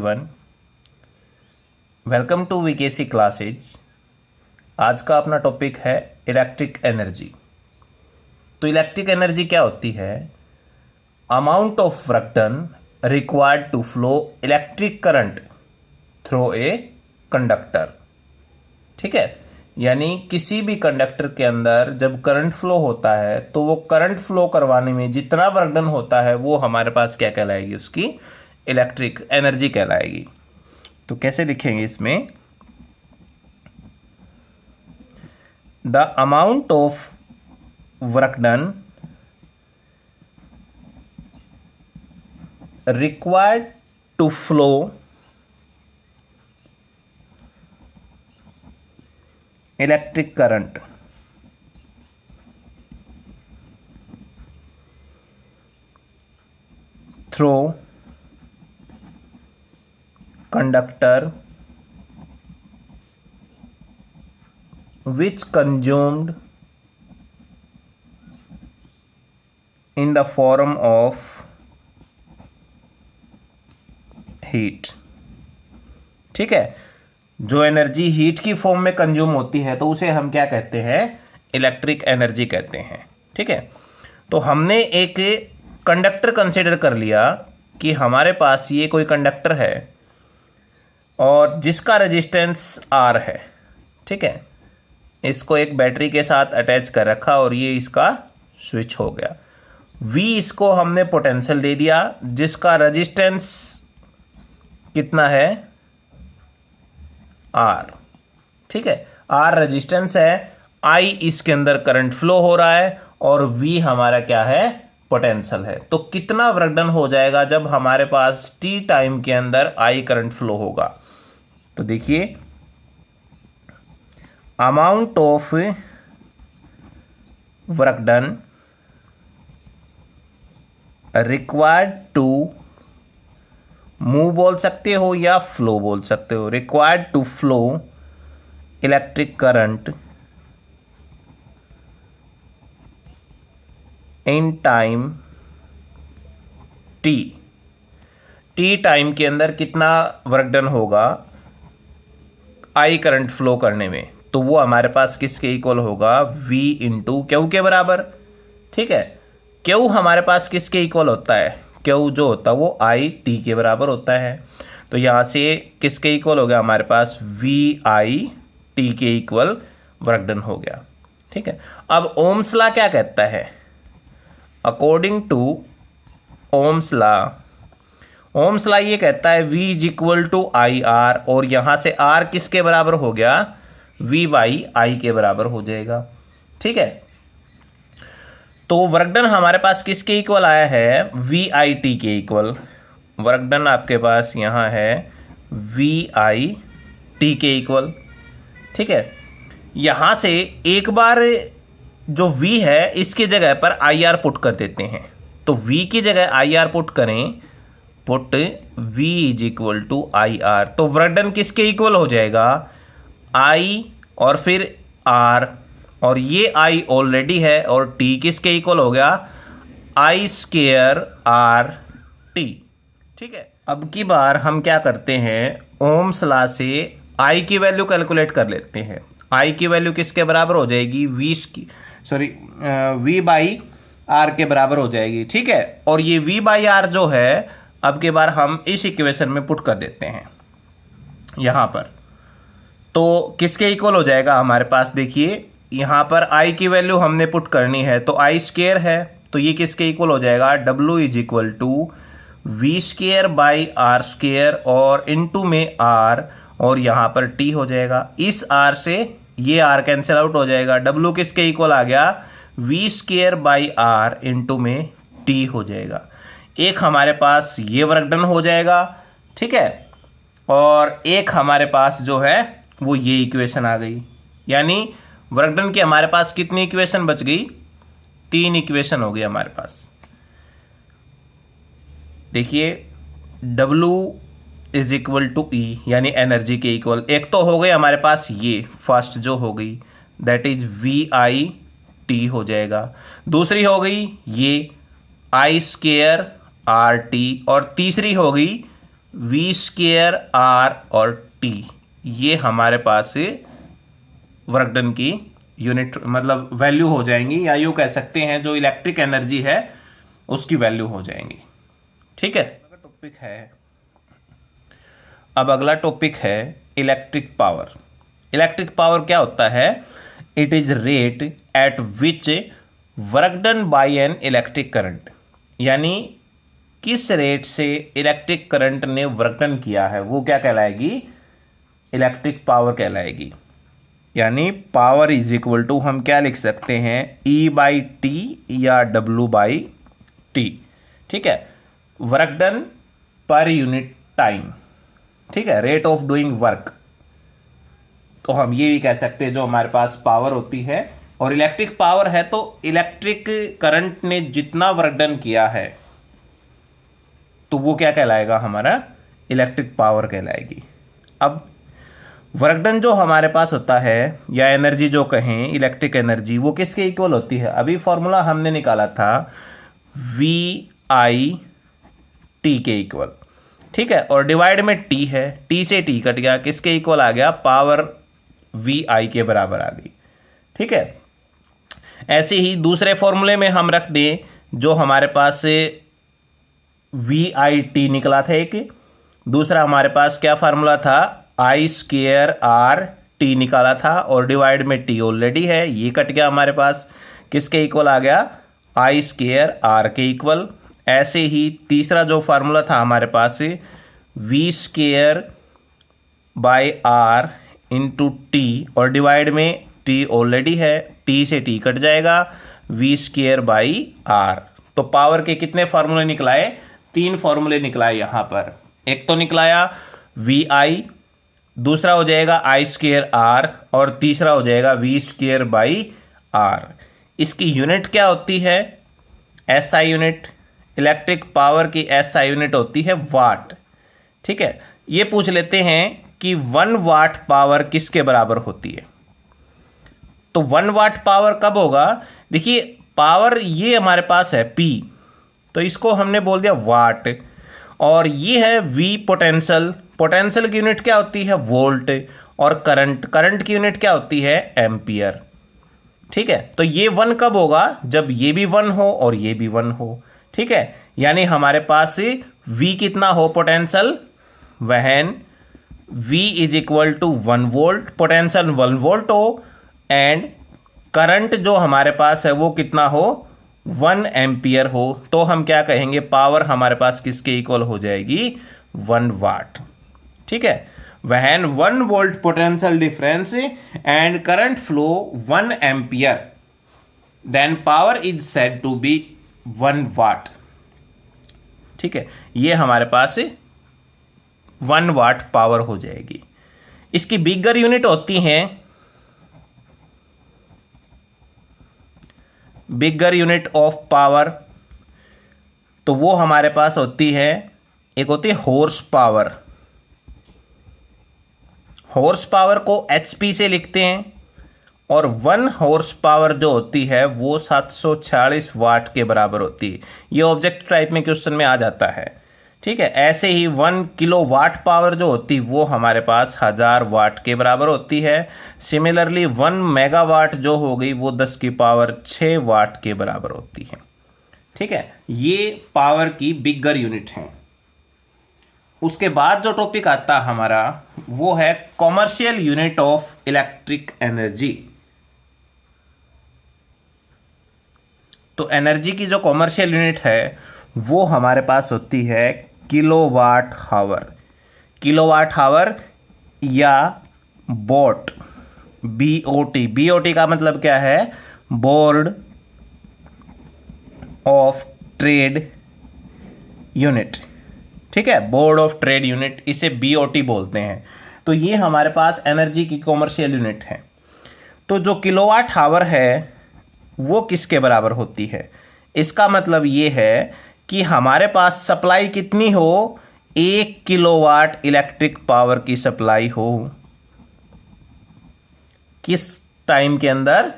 Everyone, welcome to VKC classes. आज का अपना टॉपिक है इलेक्ट्रिक एनर्जी। तो इलेक्ट्रिक एनर्जी क्या होती है? Amount of work done required to flow electric current through a conductor. ठीक है, यानी किसी भी कंडक्टर के अंदर जब करंट फ्लो होता है तो वो करंट फ्लो करवाने में जितना वर्क डन होता है वो हमारे पास क्या कहलाएगी? उसकी इलेक्ट्रिक एनर्जी कहलाएगी। तो कैसे लिखेंगे इसमें? The amount of work done required to flow electric current through conductor which consumed in the form of heat। ठीक है, जो एनर्जी हीट की फॉर्म में कंज्यूम होती है तो उसे हम क्या कहते हैं? इलेक्ट्रिक एनर्जी कहते हैं। ठीक है, तो हमने एक कंडक्टर कंसिडर कर लिया कि हमारे पास ये कोई कंडक्टर है और जिसका रेजिस्टेंस R है। ठीक है, इसको एक बैटरी के साथ अटैच कर रखा और ये इसका स्विच हो गया। V इसको हमने पोटेंशियल दे दिया जिसका रेजिस्टेंस कितना है? R। ठीक है, R रेजिस्टेंस है, I इसके अंदर करंट फ्लो हो रहा है और V हमारा क्या है? पोटेंशियल है। तो कितना वर्क डन हो जाएगा जब हमारे पास t टाइम के अंदर I करंट फ्लो होगा? तो देखिए, amount of work done required to move बोल सकते हो या फ्लो बोल सकते हो। Required to flow electric current in time T time के अंदर कितना वर्क डन होगा आई करंट फ्लो करने में? तो वो हमारे पास किसके इक्वल होगा? V इंटू क्यू के बराबर। ठीक है, क्यू हमारे पास किसके इक्वल होता है? क्यू जो होता है वो आई टी के बराबर होता है। तो यहां से किसके इक्वल हो गया? हमारे पास V आई टी के इक्वल वर्क डन हो गया। ठीक है, अब ओम्स लॉ क्या कहता है? अकॉर्डिंग टू ओम्स लॉ ये कहता है V is equal to I R, और यहां से R किसके बराबर हो गया? V बाई आई के बराबर हो जाएगा। ठीक है, तो वर्क डन हमारे पास किसके इक्वल आया है? V आई टी के इक्वल। वर्क डन आपके पास यहां है V आई टी के इक्वल। ठीक है, यहां से एक बार जो V है इसकी जगह पर आई आर पुट कर देते हैं। तो V की जगह आई आर पुट करें, put V is equal to I R. तो वर्क डन किसके इक्वल हो जाएगा? I और फिर R, और ये I ऑलरेडी है, और T किसके इक्वल हो गया? I square R T। ठीक है, अब की बार हम क्या करते हैं? ओम्स लॉ से I की वैल्यू कैलकुलेट कर लेते हैं। I की वैल्यू किसके बराबर हो जाएगी? V बाई R के बराबर हो जाएगी। ठीक है, और ये V बाई R जो है अब की बार हम इस इक्वेशन में पुट कर देते हैं यहां पर। तो किसके इक्वल हो जाएगा हमारे पास? देखिए, यहां पर I की वैल्यू हमने पुट करनी है तो I स्क्वायर है, तो ये किसके इक्वल हो जाएगा? W is equal to V square by R square और इनटू में R, और यहां पर T हो जाएगा। इस R से ये R कैंसिल आउट हो जाएगा। W किसके इक्वल आ गया? V square by R into में T हो जाएगा। एक हमारे पास ये वर्क डन हो जाएगा। ठीक है, और एक हमारे पास जो है वो ये इक्वेशन आ गई। यानी वर्क डन की हमारे पास कितनी इक्वेशन बच गई? 3 इक्वेशन हो गई हमारे पास। देखिए, W is equal to E यानी एनर्जी के इक्वल। एक तो हो गई हमारे पास ये फर्स्ट जो हो गई, that is V I T हो जाएगा। दूसरी हो गई ये I स्क्वायर आर टी, और तीसरी होगी वी स्क्वेयर आर और टी, ये हमारे पास वर्क डन की यूनिट मतलब वैल्यू हो जाएंगी, या यूँ कह सकते हैं जो इलेक्ट्रिक एनर्जी है उसकी वैल्यू हो जाएंगी। ठीक है, टॉपिक है, अब अगला टॉपिक है इलेक्ट्रिक पावर। इलेक्ट्रिक पावर क्या होता है? It is rate at which work done by an electric current, यानी किस रेट से इलेक्ट्रिक करंट ने वर्क डन किया है वो क्या कहलाएगी? इलेक्ट्रिक पावर कहलाएगी। यानी पावर इज इक्वल टू हम क्या लिख सकते हैं? E बाई टी या W बाई टी। ठीक है, work done per unit time. ठीक है, रेट ऑफ डूइंग वर्क, तो हम ये भी कह सकते हैं जो हमारे पास पावर होती है, और इलेक्ट्रिक पावर है तो इलेक्ट्रिक करंट ने जितना वर्क डन किया है तो वो क्या कहलाएगा? हमारा इलेक्ट्रिक पावर कहलाएगी। अब वर्क डन जो हमारे पास होता है या एनर्जी जो कहें इलेक्ट्रिक एनर्जी, वो किसके इक्वल होती है? अभी फॉर्मूला हमने निकाला था वी आई टी के इक्वल। ठीक है, और डिवाइड में टी है, टी से टी कट गया, किसके इक्वल आ गया? पावर वी आई के बराबर आ गई। ठीक है, ऐसे ही दूसरे फॉर्मूले में हम रख दें जो हमारे पास वी आई टी निकला था एक, दूसरा हमारे पास क्या फार्मूला था? आई स्क्वेयर आर टी निकाला था, और डिवाइड में टी ऑलरेडी है, ये कट गया हमारे पास, किसके इक्वल आ गया? आई स्क्वेयर आर के इक्वल। ऐसे ही तीसरा जो फार्मूला था हमारे पास V square by R into T, और डिवाइड में टी ऑलरेडी है, टी से टी कट जाएगा, वी स्क्वेयर बाई आर। तो पावर के कितने फार्मूले निकलाए? 3 फार्मूले निकलाए यहां पर। एक तो निकलाया वी आई, दूसरा हो जाएगा आई स्क्वेयर आर, और तीसरा हो जाएगा वी स्क्वेयर बाई आर। इसकी यूनिट क्या होती है? SI unit. इलेक्ट्रिक पावर की एसआई यूनिट होती है वाट। ठीक है, ये पूछ लेते हैं कि 1 वाट पावर किसके बराबर होती है? तो 1 वाट पावर कब होगा? देखिए, पावर ये हमारे पास है P, तो इसको हमने बोल दिया वाट, और ये है V पोटेंशियल। पोटेंशियल की यूनिट क्या होती है? वोल्ट, और करंट की यूनिट क्या होती है? एम्पियर। ठीक है, तो ये 1 कब होगा? जब ये भी 1 हो और ये भी 1 हो। ठीक है, यानी हमारे पास V कितना हो potential? When V is equal to 1 volt, potential 1 volt हो, एंड करंट जो हमारे पास है वो कितना हो? 1 एम्पियर हो। तो हम क्या कहेंगे? पावर हमारे पास किसके इक्वल हो जाएगी? 1 वाट। ठीक है, when 1 volt potential difference and current flow 1 ampere, then power is said to be 1 watt. ठीक है, ये हमारे पास 1 वाट पावर हो जाएगी। इसकी बिगर यूनिट होती हैं, बिगर यूनिट ऑफ पावर, तो वो हमारे पास होती है, एक होती है हॉर्स पावर। हॉर्स पावर को HP से लिखते हैं, और 1 हॉर्स पावर जो होती है वो 746 वाट के बराबर होती है। ये ऑब्जेक्ट टाइप में क्वेश्चन में आ जाता है। ठीक है, ऐसे ही 1 किलो वाट पावर जो होती है वो हमारे पास 1000 वाट के बराबर होती है। सिमिलरली 1 मेगावाट जो हो गई वो 10 की पावर 6 वाट के बराबर होती है। ठीक है, ये पावर की बिगर यूनिट है। उसके बाद जो टॉपिक आता है हमारा वो है commercial unit of electric energy. तो एनर्जी की जो कॉमर्शियल यूनिट है वो हमारे पास होती है किलोवाट हावर। किलोवाट हावर या वॉट, BOT। BOT का मतलब क्या है? Board of trade unit. ठीक है, बोर्ड ऑफ ट्रेड यूनिट, इसे BOT बोलते हैं। तो ये हमारे पास एनर्जी की कॉमर्शियल यूनिट है। तो जो किलोवाट हावर है वो किसके बराबर होती है? इसका मतलब ये है कि हमारे पास सप्लाई कितनी हो? 1 किलोवाट इलेक्ट्रिक पावर की सप्लाई हो। किस टाइम के अंदर?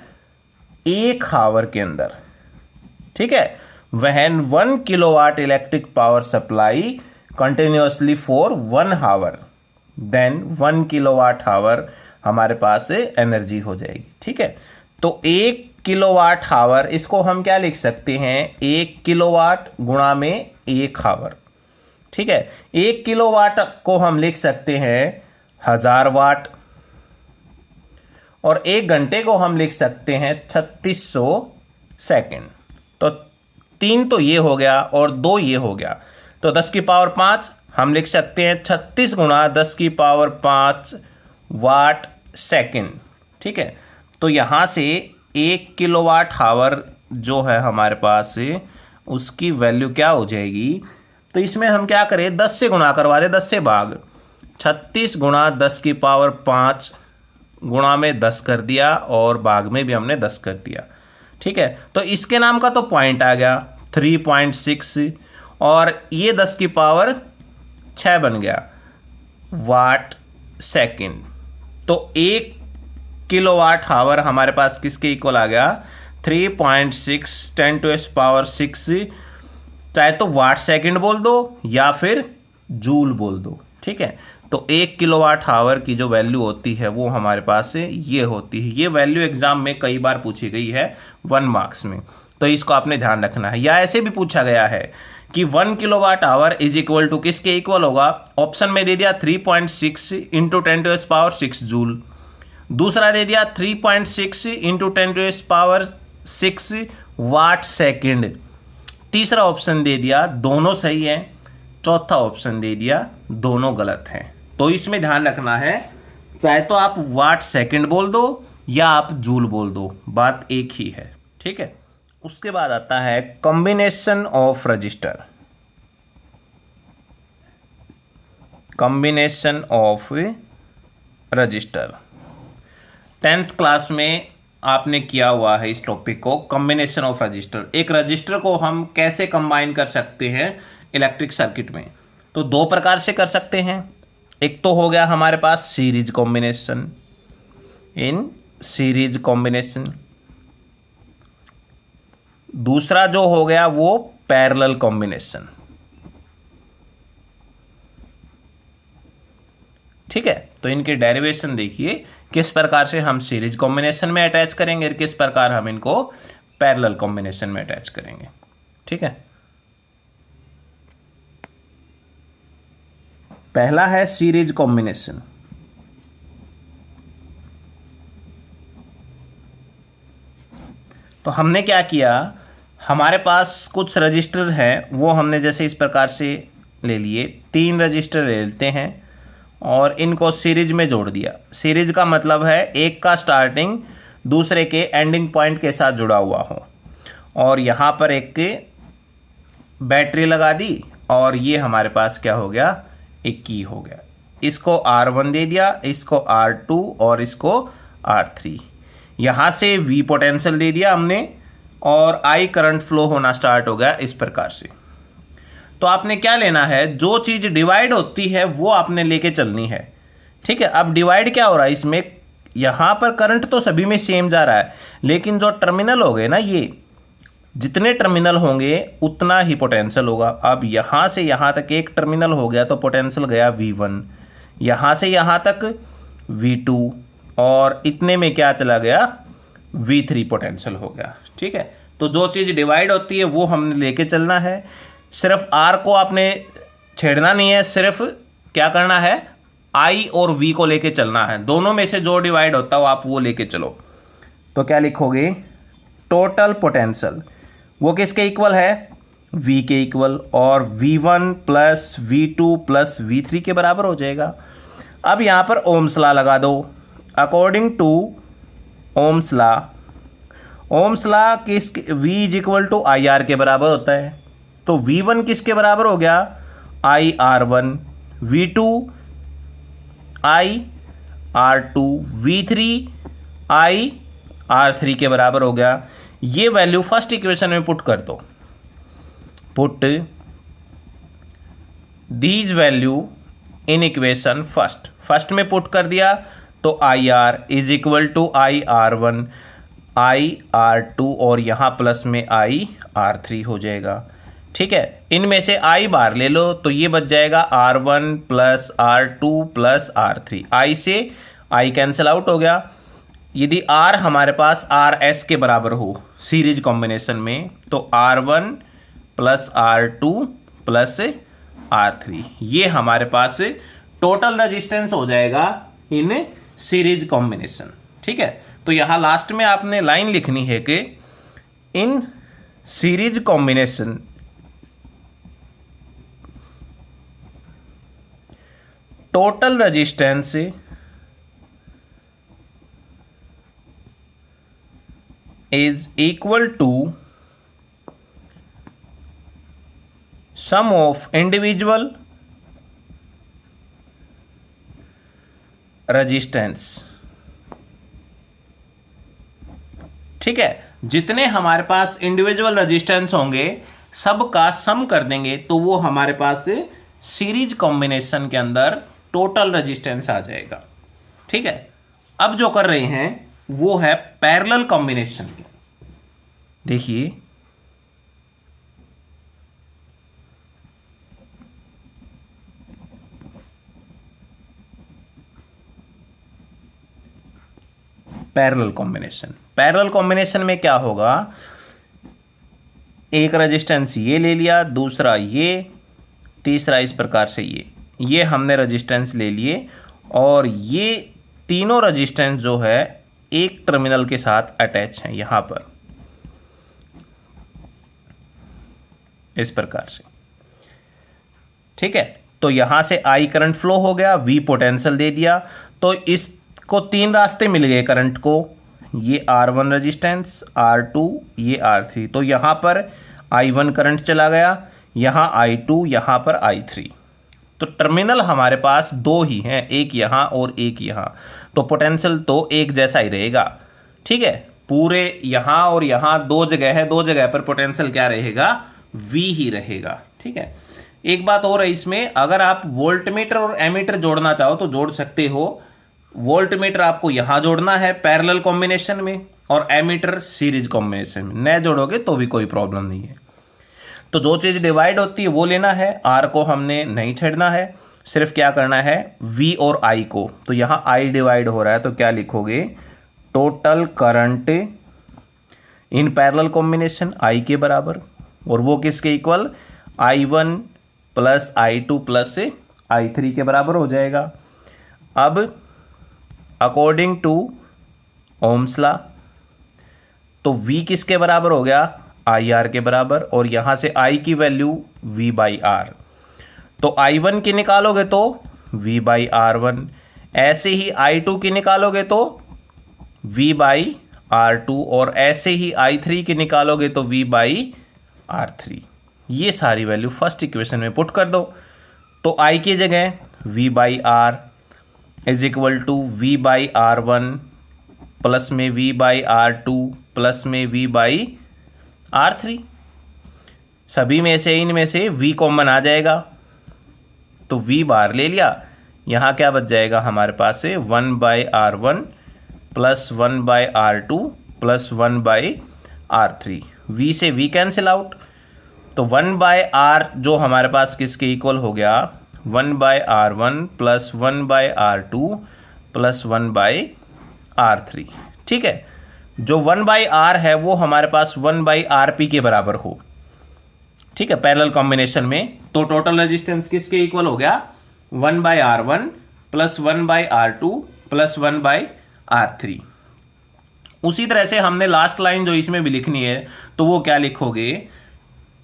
1 हावर के अंदर। ठीक है, when 1 kilowatt electric power supply continuously for 1 hour, then 1 kilowatt hour हमारे पास एनर्जी हो जाएगी। ठीक है, तो 1 किलोवाट आवर, इसको हम क्या लिख सकते हैं, 1 किलोवाट गुणा में 1 आवर। ठीक है, 1 किलोवाट को हम लिख सकते हैं 1000 वाट, और 1 घंटे को हम लिख सकते हैं 3600 सेकेंड। तो 3 तो ये हो गया और 2 ये हो गया, तो 10 की पावर 5 हम लिख सकते हैं 36 गुणा 10 की पावर 5 वाट सेकेंड। ठीक है, तो यहां से 1 किलोवाट आवर जो है हमारे पास उसकी वैल्यू क्या हो जाएगी, तो इसमें हम क्या करें, 10 से गुणा करवा दे, 10 से भाग, 36 गुणा 10 की पावर 5 गुणा में 10 कर दिया और भाग में भी हमने 10 कर दिया। ठीक है, तो इसके नाम का तो पॉइंट आ गया 3.6, और ये 10 की पावर 6 बन गया वाट सेकेंड। तो 1 किलोवाट आवर हमारे पास किसके इक्वल आ गया, 3.6 10⁻⁶, चाहे तो वाट सेकंड बोल दो या फिर जूल बोल दो। ठीक है, तो 1 किलोवाट आवर की जो वैल्यू होती है वो हमारे पास ये होती है। ये वैल्यू एग्जाम में कई बार पूछी गई है 1 मार्क्स में, तो इसको आपने ध्यान रखना है। या ऐसे भी पूछा गया है कि 1 kilowatt hour is equal to किसके इक्वल होगा, ऑप्शन में दे दिया 3.6 इंटू 10⁻⁶ जूल, दूसरा दे दिया 3.6 इंटू 10⁻⁶ वाट सेकेंड, तीसरा ऑप्शन दे दिया दोनों सही है, चौथा ऑप्शन दे दिया दोनों गलत हैं। तो इसमें ध्यान रखना है, चाहे तो आप वाट सेकंड बोल दो या आप जूल बोल दो, बात एक ही है। ठीक है, उसके बाद आता है combination of register. Combination of register 10th class में आपने किया हुआ है इस टॉपिक को, कॉम्बिनेशन ऑफ रजिस्टर। एक रजिस्टर को हम कैसे कंबाइन कर सकते हैं इलेक्ट्रिक सर्किट में, तो 2 प्रकार से कर सकते हैं। एक तो हो गया हमारे पास series combination, in series combination, दूसरा जो हो गया वो पैरेलल कॉम्बिनेशन। ठीक है, तो इनके डेरिवेशन देखिए किस प्रकार से हम सीरीज कॉम्बिनेशन में अटैच करेंगे और किस प्रकार हम इनको पैरेलल कॉम्बिनेशन में अटैच करेंगे। ठीक है, पहला है सीरीज कॉम्बिनेशन। तो हमने क्या किया, हमारे पास कुछ रजिस्टर हैं, वो हमने जैसे इस प्रकार से ले लिए, 3 रजिस्टर ले लेते हैं और इनको सीरीज में जोड़ दिया। सीरीज का मतलब है एक का स्टार्टिंग दूसरे के एंडिंग पॉइंट के साथ जुड़ा हुआ हो, और यहाँ पर एक बैटरी लगा दी और ये हमारे पास क्या हो गया, एक की हो गया। इसको R1 दे दिया, इसको R2 और इसको R3। यहाँ से V पोटेंशियल दे दिया हमने और I करंट फ्लो होना स्टार्ट हो गया इस प्रकार से। तो आपने क्या लेना है, जो चीज़ डिवाइड होती है वो आपने लेके चलनी है। ठीक है, अब डिवाइड क्या हो रहा है इसमें, यहाँ पर करंट तो सभी में सेम जा रहा है, लेकिन जो टर्मिनल हो गए ना, ये जितने टर्मिनल होंगे उतना ही पोटेंशियल होगा। अब यहाँ से यहाँ तक एक टर्मिनल हो गया तो पोटेंशियल गया V1, यहाँ से यहाँ तक V2, और इतने में क्या चला गया, V3 पोटेंशियल हो गया। ठीक है, तो जो चीज़ डिवाइड होती है वो हमने लेके चलना है। सिर्फ R को आपने छेड़ना नहीं है, सिर्फ क्या करना है, I और V को लेके चलना है। दोनों में से जो डिवाइड होता है आप वो लेके चलो। तो क्या लिखोगे, टोटल पोटेंशियल वो किसके इक्वल है, V के इक्वल, और V1 plus V2 plus V3 के बराबर हो जाएगा। अब यहाँ पर ओम्स लॉ लगा दो। According to ohm's law, ohm's law किस, V is equal to IR के बराबर होता है। तो V1 किसके बराबर हो गया, IR1, V2 IR2, V3 IR3 के बराबर हो गया। ये वैल्यू फर्स्ट इक्वेशन में पुट कर दो, put these value in equation first में पुट कर दिया तो IR is equal to IR1 IR2 और यहाँ प्लस में IR3 हो जाएगा। ठीक है, इनमें से आई बार ले लो तो ये बच जाएगा R1 plus R2 plus R3। आई से आई कैंसिल आउट हो गया। यदि R हमारे पास RS के बराबर हो सीरीज कॉम्बिनेशन में तो R1 plus R2 plus R3 ये हमारे पास टोटल रेजिस्टेंस हो जाएगा इन सीरीज कॉम्बिनेशन। ठीक है, तो यहां लास्ट में आपने लाइन लिखनी है कि इन series combination total resistance is equal to sum of individual resistance। ठीक है, जितने हमारे पास इंडिविजुअल रेजिस्टेंस होंगे सब का सम कर देंगे तो वो हमारे पास सीरीज कॉम्बिनेशन के अंदर टोटल रेजिस्टेंस आ जाएगा। ठीक है, अब जो कर रहे हैं वो है पैरेलल कॉम्बिनेशन। देखिए पैरेलल कॉम्बिनेशन, पैरेलल कॉम्बिनेशन में क्या होगा, एक रेजिस्टेंस ये ले लिया, दूसरा ये, तीसरा इस प्रकार से ये हमने रेजिस्टेंस ले लिए और ये तीनों रेजिस्टेंस जो है एक टर्मिनल के साथ अटैच हैं यहां पर इस प्रकार से। ठीक है, तो यहां से आई करंट फ्लो हो गया, वी पोटेंशियल दे दिया, तो इसको तीन रास्ते मिल गए करंट को, ये R1 रेजिस्टेंस, R2, ये R3। तो यहां पर I1 करंट चला गया, यहां I2, यहां पर I3। तो टर्मिनल हमारे पास दो ही हैं, एक यहां और एक यहां, तो पोटेंशियल तो एक जैसा ही रहेगा। ठीक है, पूरे यहां और यहां दो जगह है, दो जगह पर पोटेंशियल क्या रहेगा, V ही रहेगा। ठीक है, एक बात और है इसमें, अगर आप वोल्टमीटर और एमीटर जोड़ना चाहो तो जोड़ सकते हो। वोल्टमीटर आपको यहां जोड़ना है पैरेलल कॉम्बिनेशन में और एमीटर सीरीज कॉम्बिनेशन में, न जोड़ोगे तो भी कोई प्रॉब्लम नहीं है। तो जो चीज डिवाइड होती है वो लेना है, R को हमने नहीं छेड़ना है, सिर्फ क्या करना है V और I को। तो यहां I डिवाइड हो रहा है तो क्या लिखोगे, total current in parallel combination I के बराबर, और वो किसके equal, I1 plus I2 plus I3 के बराबर हो जाएगा। अब अकॉर्डिंग टू ओम्स लॉ तो V किसके बराबर हो गया, IR के बराबर, और यहां से I की वैल्यू V बाई R, तो I1 की निकालोगे तो V बाई R1, ऐसे ही I2 की निकालोगे तो V बाई R2, और ऐसे ही I3 की निकालोगे तो V बाई R3। ये सारी वैल्यू फर्स्ट इक्वेशन में पुट कर दो, तो I की जगह V by R is equal to V by R1 plus में V बाई R2 प्लस में V बाई R3। सभी में से इनमें से V कॉमन आ जाएगा तो V बार ले लिया, यहां क्या बच जाएगा हमारे पास से 1 by R1 plus 1 by R2 plus 1 by R3। V से V कैंसिल आउट, तो 1 बाय R जो हमारे पास किसके इक्वल हो गया, 1 by R1 plus 1 by R2 plus 1 by R3। ठीक है, जो 1 बाई R है वो हमारे पास 1 बाई RP के बराबर हो। ठीक है, पैरेलल कॉम्बिनेशन में तो टोटल रेजिस्टेंस किसके इक्वल हो गया, 1 by R1 plus 1 by R2 plus 1 by R3। उसी तरह से हमने लास्ट लाइन जो इसमें भी लिखनी है तो वो क्या लिखोगे,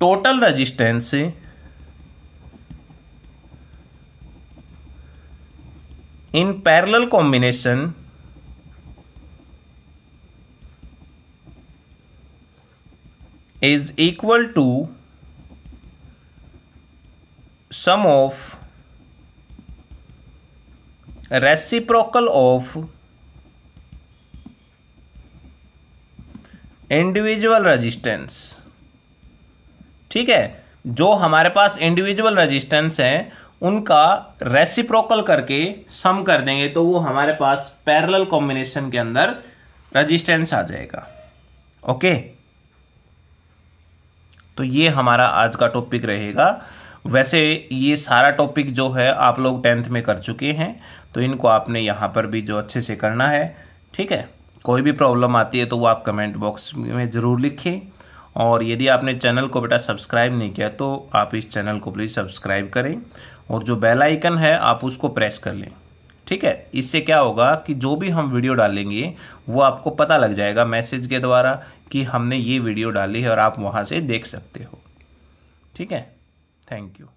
total resistance in parallel combination is equal to sum of reciprocal of individual resistance. ठीक है, जो हमारे पास इंडिविजुअल रेजिस्टेंस है उनका रेसिप्रोकल करके सम कर देंगे तो वो हमारे पास पैरेलल कॉम्बिनेशन के अंदर रेजिस्टेंस आ जाएगा। ओके, तो ये हमारा आज का टॉपिक रहेगा। वैसे ये सारा टॉपिक जो है आप लोग 10th में कर चुके हैं, तो इनको आपने यहाँ पर भी जो अच्छे से करना है। ठीक है, कोई भी प्रॉब्लम आती है तो वो आप कमेंट बॉक्स में ज़रूर लिखें। और यदि आपने चैनल को बेटा सब्सक्राइब नहीं किया तो आप इस चैनल को प्लीज़ सब्सक्राइब करें और जो बेल आइकन है आप उसको प्रेस कर लें। ठीक है, इससे क्या होगा कि जो भी हम वीडियो डालेंगे वो आपको पता लग जाएगा मैसेज के द्वारा कि हमने ये वीडियो डाली है और आप वहाँ से देख सकते हो। ठीक है, थैंक यू।